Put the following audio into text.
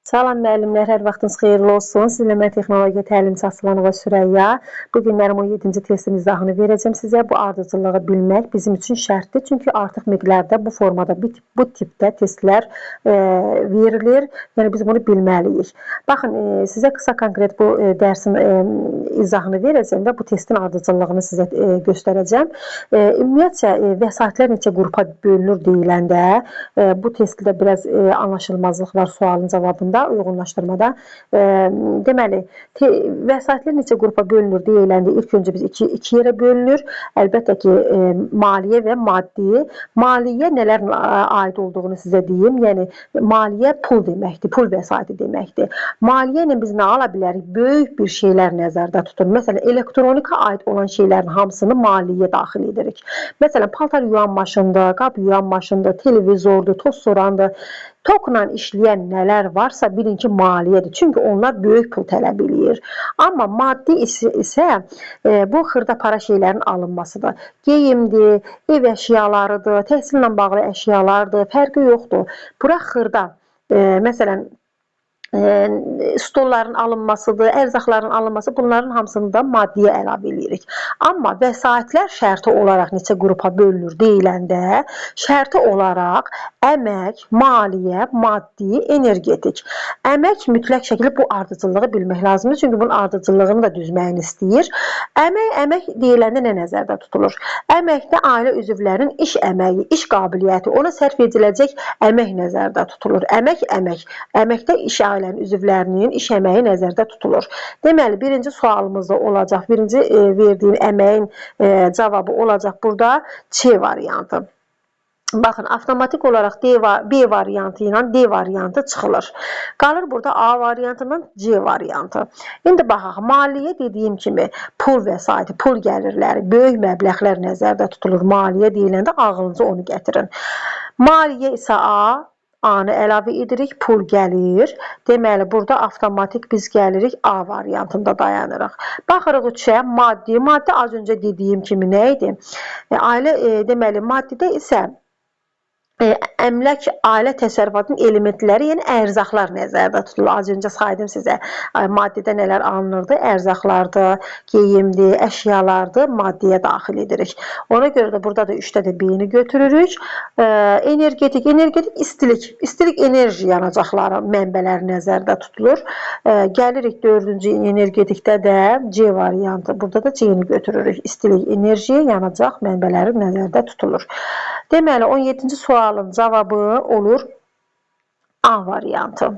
Salam müəllimlər, hər vaxtınız xeyirli olsun. Sizinlə mən Texnologiya Təlimçisi Aslanova Sürəyya. Bu günlərim 17-ci testin izahını verəcəm sizə. Bu ardıcıllığı bilmək bizim üçün şərtdir. Çünki artıq miqlərdə bu formada, bu tipdə testlər verilir. Yəni biz bunu bilməliyik. Baxın, sizə qısa konkret bu dərsin izahını verəcəm və bu testin ardıcıllığını sizə göstərəcəm. Ümumiyyətcə, vəsaitlər neçə qrupa bölünür deyiləndə, bu testdə biraz anlaşılmazlıq var sualın cavabında. Uyğunlaşdırmada. Deməli, vəsaitlər neçə qrupa bölünür deyiləndə ilk öncə biz iki yerə bölünür. Əlbəttə ki, maliyyə və maddi. Maliyyə nələrlə aid olduğunu sizə deyim. Yəni, maliyyə pul deməkdir, pul vəsaiti deməkdir. Maliyyə ilə biz nə ala bilərik? Böyük bir şeylər nəzərdə tutulur. Məsələn, elektronika aid olan şeylərin hamısını maliyyə daxil edirik. Məsələn, paltar yuyan maşındır, qab yuyan maşındır, televizordur, toz sorandır. Tokla işləyən nələr varsa bilin ki, maliyyədir. Çünki onlar böyük pul tələb eləyir. Amma maddi isə bu xırda-para şeylərin alınmasıdır. Geyimdir, ev əşyalarıdır, təhsillə bağlı əşyalardır, fərqi yoxdur. Bura xırda, məsələn, stolların alınmasıdır, ərzaqların alınması, bunların hamısını da maddiyə əlavə edirik. Amma vəsaitlər şərti olaraq neçə qrupa bölünür deyiləndə, şərti olaraq əmək, maliyyə, maddi, energetik. Əmək mütləq şəkildə bu ardıcıllığı bilmək lazımdır. Çünki bunun ardıcıllığını da düzməyini istəyir. Əmək deyiləndə nə nəzərdə tutulur? Əməkdə ailə üzvlərinin iş əməyi, iş qabiliyyəti, ona sərf ediləcək əmək nəzərdə tutulur. Əməkdə iş ailənin üzvlərinin iş əməyi nəzərdə tutulur. Deməli, birinci sualımız da olacaq, birinci verdiyim əməyin cavabı olacaq burada C variantı. Baxın, avtomatik olaraq B variantı ilə D variantı çıxılır. Qalır burada A variantından C variantı. İndi baxaq, maliyyə dediyim kimi pul vəsaiti, pul gəlirləri, böyük məbləğlər nəzərdə tutulur. Maliyyə deyiləndə ağlınıza onu gətirin. Maliyyə isə A-nı əlavə edirik, pul gəlir. Deməli, burada avtomatik biz gəlirik A variantında dayanırıq. Baxırıq 3-ə, maddi. Maddi az öncə dediyim kimi nə idi? Deməli, maddidə isə əmlak ailə təsərrüfatının elementləri, yəni ərzaqlar nəzərdə tutulur. Az öncə saydım sizə maddidə nələr alınırdı? Ərzaqlardır, geyimdir, əşyalardır, maddiyə daxil edirik. Ona görə də burada da 3-də də B-ni götürürük. Energetik istilik enerji yanacaqları mənbələri nəzərdə tutulur. Gəlirik 4-cü energetikdə də C variantı. Burada da C-ni götürürük. İstilik enerji yanacaq mənbələri nəzərdə tutulur. Deməli, 17-ci sualın cavabı olur A variantı.